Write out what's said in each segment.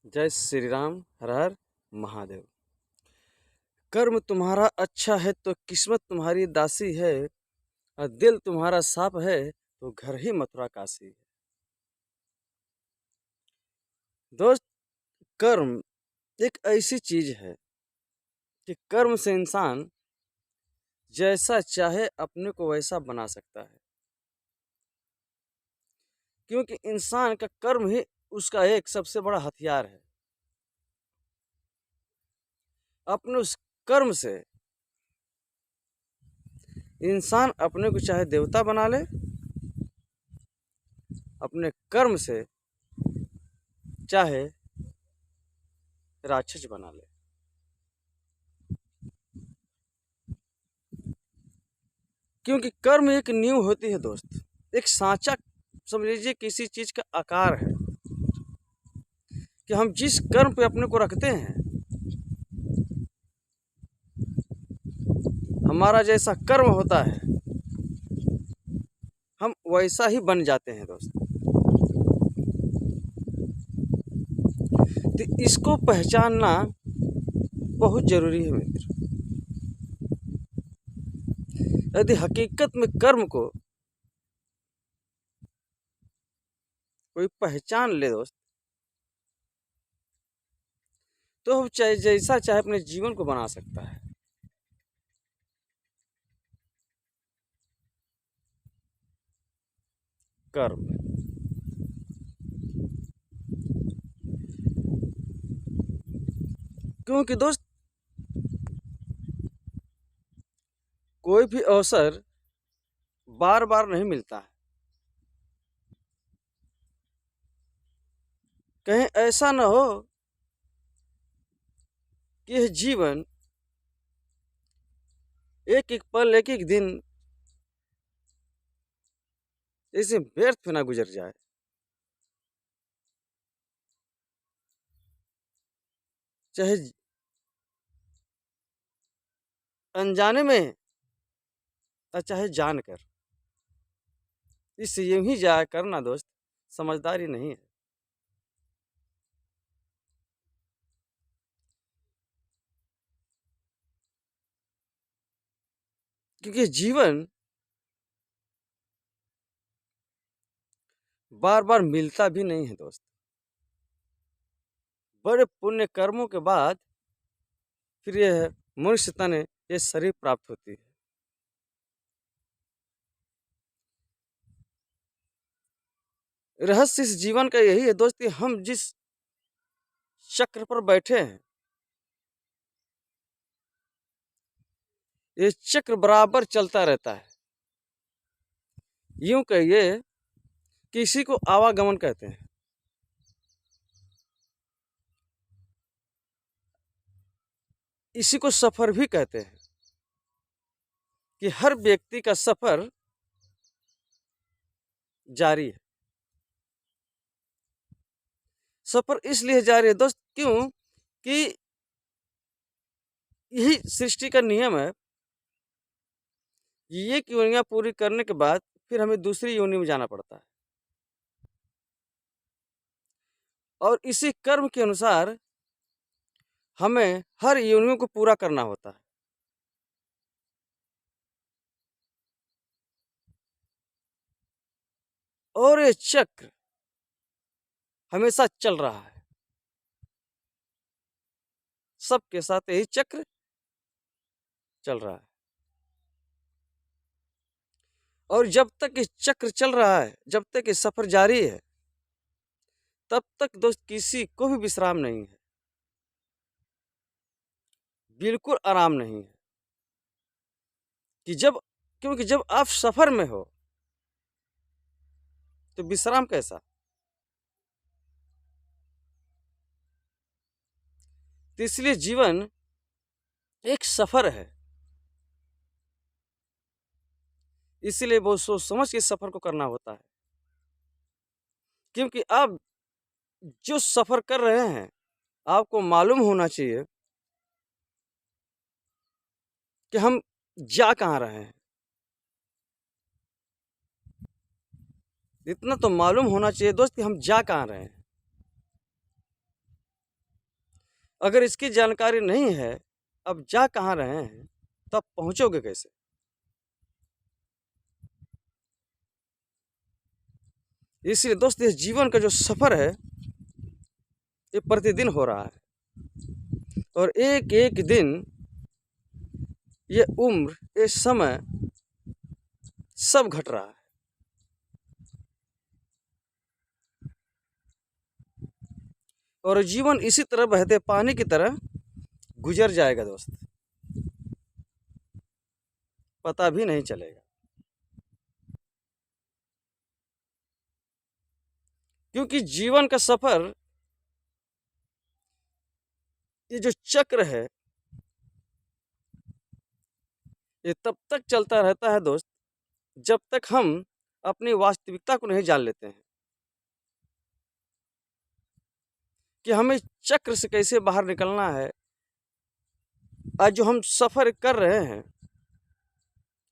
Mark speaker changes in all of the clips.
Speaker 1: जय श्री राम। हर हर महादेव। कर्म तुम्हारा अच्छा है तो किस्मत तुम्हारी दासी है, और दिल तुम्हारा साफ है तो घर ही मथुरा काशी है। दोस्त, कर्म एक ऐसी चीज है कि कर्म से इंसान जैसा चाहे अपने को वैसा बना सकता है, क्योंकि इंसान का कर्म ही उसका एक सबसे बड़ा हथियार है। अपने उस कर्म से इंसान अपने को चाहे देवता बना ले, अपने कर्म से चाहे राक्षस बना ले। क्योंकि कर्म एक नींव होती है दोस्त, एक सांचा समझ लीजिए किसी चीज का आकार है कि हम जिस कर्म पे अपने को रखते हैं, हमारा जैसा कर्म होता है हम वैसा ही बन जाते हैं दोस्त। तो इसको पहचानना बहुत जरूरी है मित्र। यदि हकीकत में कर्म को कोई पहचान ले दोस्त, तो वो चाहे जैसा चाहे अपने जीवन को बना सकता है। कर्म क्योंकि दोस्त कोई भी अवसर बार बार नहीं मिलता है। कहीं ऐसा न हो कि यह जीवन एक एक पल एक एक दिन ऐसे व्यर्थ में ना गुजर जाए। चाहे अनजाने में और चाहे जानकर, इससे यूं ही जाया करना दोस्त समझदारी नहीं है। क्योंकि जीवन बार बार मिलता भी नहीं है दोस्त। बड़े पुण्य कर्मों के बाद फिर यह मनुष्य तन ये शरीर प्राप्त होती है। रहस्य इस जीवन का यही है दोस्त कि हम जिस चक्र पर बैठे हैं, ये चक्र बराबर चलता रहता है। यूं कहिए कि इसी को आवागमन कहते हैं। इसी को सफर भी कहते हैं कि हर व्यक्ति का सफर जारी है। सफर इसलिए जारी है दोस्त क्यों कि यही सृष्टि का नियम है कि ये योनियां पूरी करने के बाद फिर हमें दूसरी योनि में जाना पड़ता है, और इसी कर्म के अनुसार हमें हर योनियों को पूरा करना होता है। और ये चक्र हमेशा चल रहा है, सबके साथ यही चक्र चल रहा है। और जब तक ये चक्र चल रहा है, जब तक ये सफर जारी है, तब तक दोस्त किसी को भी विश्राम नहीं है, बिल्कुल आराम नहीं है। कि जब क्योंकि जब आप सफर में हो तो विश्राम कैसा। तो इसलिए जीवन एक सफर है, इसलिए बहुत सोच समझ के सफर को करना होता है। क्योंकि आप जो सफर कर रहे हैं, आपको मालूम होना चाहिए कि हम जा कहाँ रहे हैं। इतना तो मालूम होना चाहिए दोस्त कि हम जा कहाँ रहे हैं। अगर इसकी जानकारी नहीं है, अब जा कहाँ रहे हैं, तो आप पहुँचोगे कैसे? इसलिए दोस्त, ये जीवन का जो सफ़र है, ये प्रतिदिन हो रहा है और एक-एक दिन, ये उम्र, ये समय सब घट रहा है। और जीवन इसी तरह बहते पानी की तरह गुजर जाएगा दोस्त, पता भी नहीं चलेगा। क्योंकि जीवन का सफ़र, ये जो चक्र है, ये तब तक चलता रहता है दोस्त, जब तक हम अपनी वास्तविकता को नहीं जान लेते हैं कि हमें चक्र से कैसे बाहर निकलना है। आज जो हम सफ़र कर रहे हैं,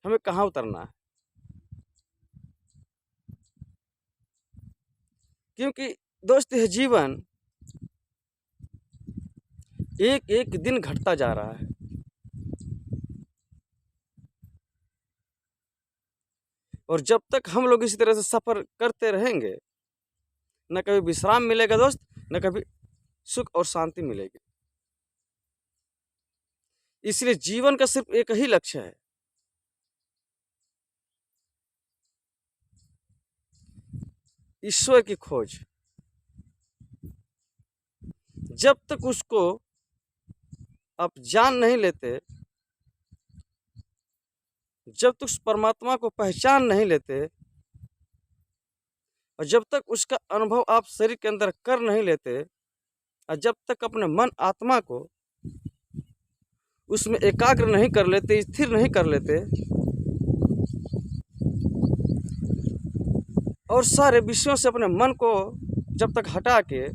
Speaker 1: हमें कहाँ उतरना है। क्योंकि दोस्त, यह जीवन एक-एक दिन घटता जा रहा है और जब तक हम लोग इसी तरह से सफ़र करते रहेंगे, न कभी विश्राम मिलेगा दोस्त, न कभी सुख और शांति मिलेगी। इसलिए जीवन का सिर्फ एक ही लक्ष्य है, ईश्वर की खोज। जब तक उसको आप जान नहीं लेते, जब तक उस परमात्मा को पहचान नहीं लेते और जब तक उसका अनुभव आप शरीर के अंदर कर नहीं लेते और जब तक अपने मन आत्मा को उसमें एकाग्र नहीं कर लेते, स्थिर नहीं कर लेते और सारे विषयों से अपने मन को जब तक हटा के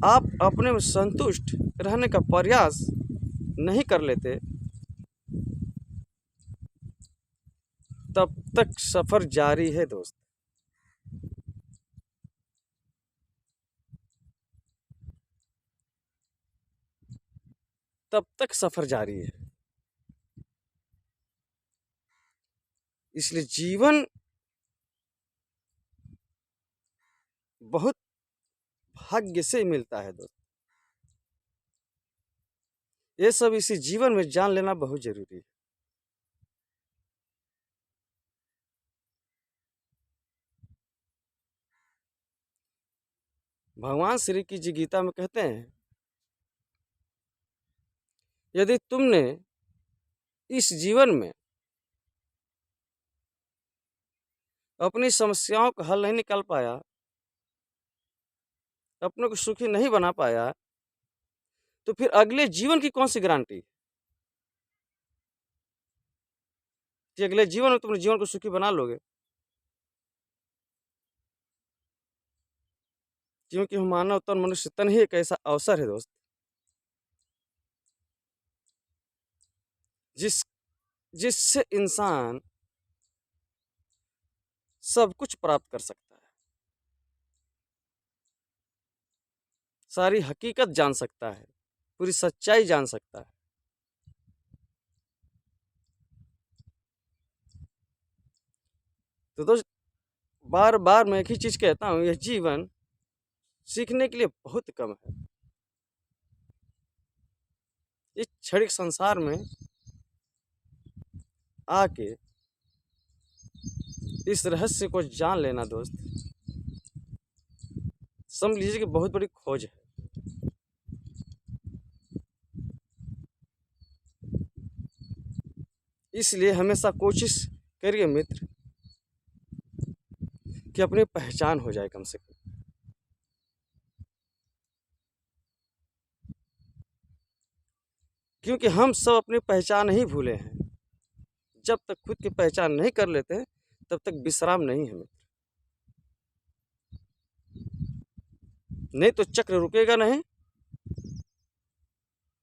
Speaker 1: आप अपने में संतुष्ट रहने का प्रयास नहीं कर लेते, तब तक सफ़र जारी है दोस्त। तब तक सफ़र जारी है। इसलिए जीवन बहुत भाग्य से मिलता है दोस्त। ये सब इसी जीवन में जान लेना बहुत ज़रूरी है। भगवान श्री की जी गीता में कहते हैं, यदि तुमने इस जीवन में अपनी समस्याओं का हल नहीं निकाल पाया, अपने को सुखी नहीं बना पाया, तो फिर अगले जीवन की कौन सी गारंटी कि अगले जीवन में तुम जीवन को सुखी बना लोगे। क्योंकि हम मानव तन, मनुष्य तन ही एक ऐसा अवसर है दोस्त, जिससे इंसान सब कुछ प्राप्त कर सकता है, सारी हकीकत जान सकता है, पूरी सच्चाई जान सकता है। तो दोस्त, बार बार मैं एक ही चीज़ कहता हूँ, यह जीवन सीखने के लिए बहुत कम है। इस क्षणिक संसार में आके इस रहस्य को जान लेना दोस्त, समझ लीजिए कि बहुत बड़ी खोज है। इसलिए हमेशा कोशिश करिए मित्र कि अपनी पहचान हो जाए कम से कम। क्योंकि हम सब अपनी पहचान ही भूले हैं। जब तक खुद की पहचान नहीं कर लेते, तब तक विश्राम नहीं है मित्र। नहीं तो चक्र रुकेगा नहीं,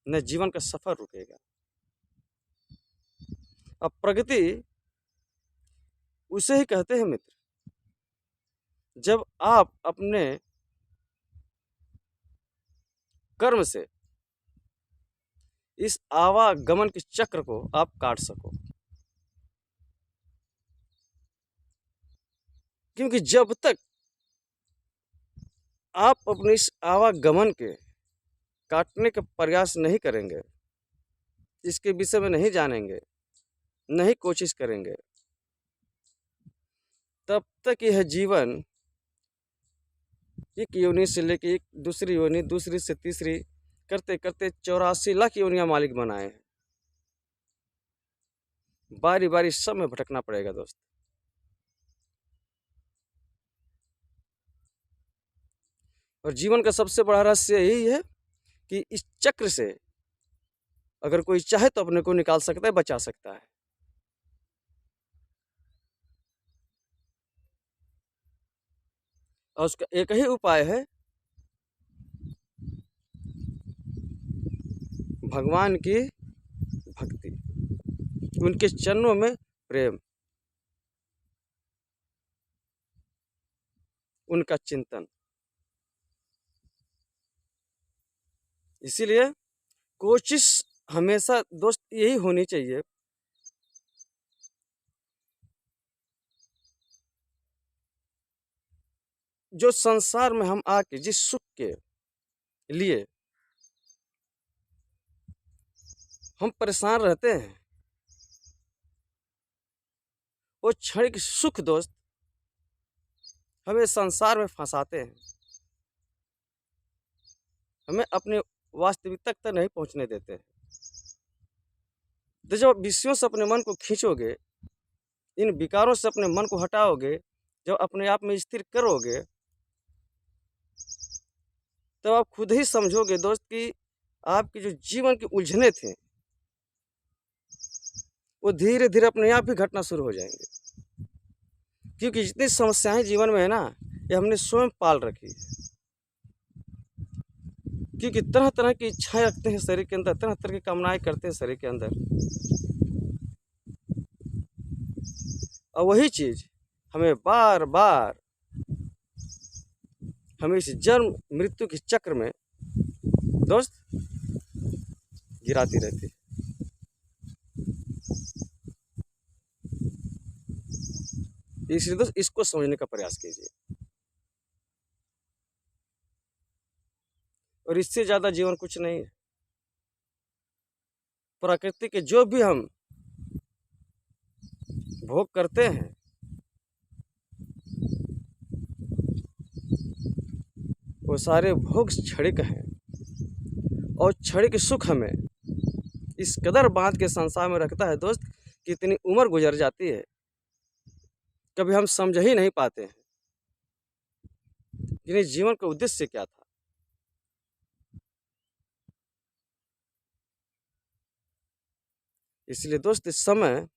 Speaker 1: न जीवन का सफर रुकेगा। अब प्रगति उसे ही कहते हैं मित्र, जब आप अपने कर्म से इस आवागमन के चक्र को आप काट सको। क्योंकि जब तक आप अपने इस आवागमन के काटने का प्रयास नहीं करेंगे, इसके विषय में नहीं जानेंगे, नहीं कोशिश करेंगे, तब तक यह जीवन एक योनि से लेके एक दूसरी योनि, दूसरी से तीसरी करते करते 84 लाख योनियां मालिक बनाए हैं। बारी बारी सब में भटकना पड़ेगा दोस्त। और जीवन का सबसे बड़ा रहस्य यही है कि इस चक्र से अगर कोई चाहे तो अपने को निकाल सकता है, बचा सकता है। और उसका एक ही उपाय है, भगवान की भक्ति, उनके चरणों में प्रेम, उनका चिंतन। इसीलिए कोशिश हमेशा दोस्त यही होनी चाहिए जो संसार में हम आके जिस सुख के लिए हम परेशान रहते हैं, वो क्षणिक सुख दोस्त हमें संसार में फंसाते हैं, हमें अपने वास्तविकता तक नहीं पहुंचने देते हैं। तो जब विषयों से अपने मन को खींचोगे, इन विकारों से अपने मन को हटाओगे, जब अपने आप में स्थिर करोगे, तब आप खुद ही समझोगे दोस्त कि आपके जो जीवन की उलझने थे वो धीरे धीरे अपने आप ही घटना शुरू हो जाएंगे। क्योंकि जितनी समस्याएं जीवन में है ना, ये हमने स्वयं पाल रखी है। क्योंकि तरह तरह की इच्छाएं रखते हैं शरीर के अंदर, तरह तरह की कामनाएं करते हैं शरीर के अंदर, और वही चीज हमें बार बार हमें इस जन्म मृत्यु के चक्र में दोस्त गिराती रहती है। इसलिए दोस्त इसको समझने का प्रयास कीजिए, और इससे ज्यादा जीवन कुछ नहीं है। प्रकृति के जो भी हम भोग करते हैं, वो सारे भोग क्षणिक हैं, और क्षणिक सुख हमें इस कदर बांध के संसार में रखता है दोस्त कि इतनी उम्र गुजर जाती है, कभी हम समझ ही नहीं पाते हैं कि जीवन का उद्देश्य क्या था। इसलिए दोस्त इस समय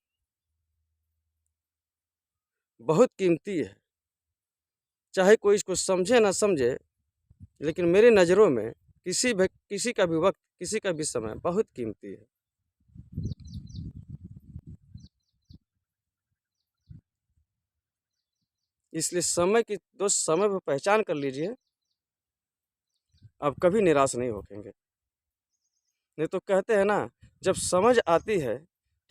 Speaker 1: बहुत कीमती है, चाहे कोई इसको समझे ना समझे, लेकिन मेरी नज़रों में किसी का भी वक्त, किसी का भी समय बहुत कीमती है। इसलिए समय की दोस्त समय पर पहचान कर लीजिए, अब कभी निराश नहीं होंगे। नहीं तो कहते हैं ना, जब समझ आती है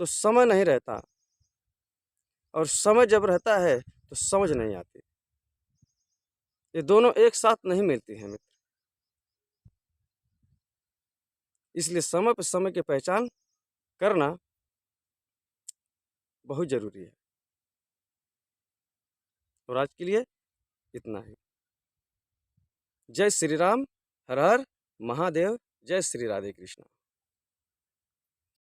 Speaker 1: तो समय नहीं रहता, और समय जब रहता है तो समझ नहीं आती। ये दोनों एक साथ नहीं मिलती हैं मित्र। इसलिए समय पर समय की पहचान करना बहुत जरूरी है। और आज के लिए इतना ही। जय श्री राम, हर हर महादेव, जय श्री राधे कृष्ण।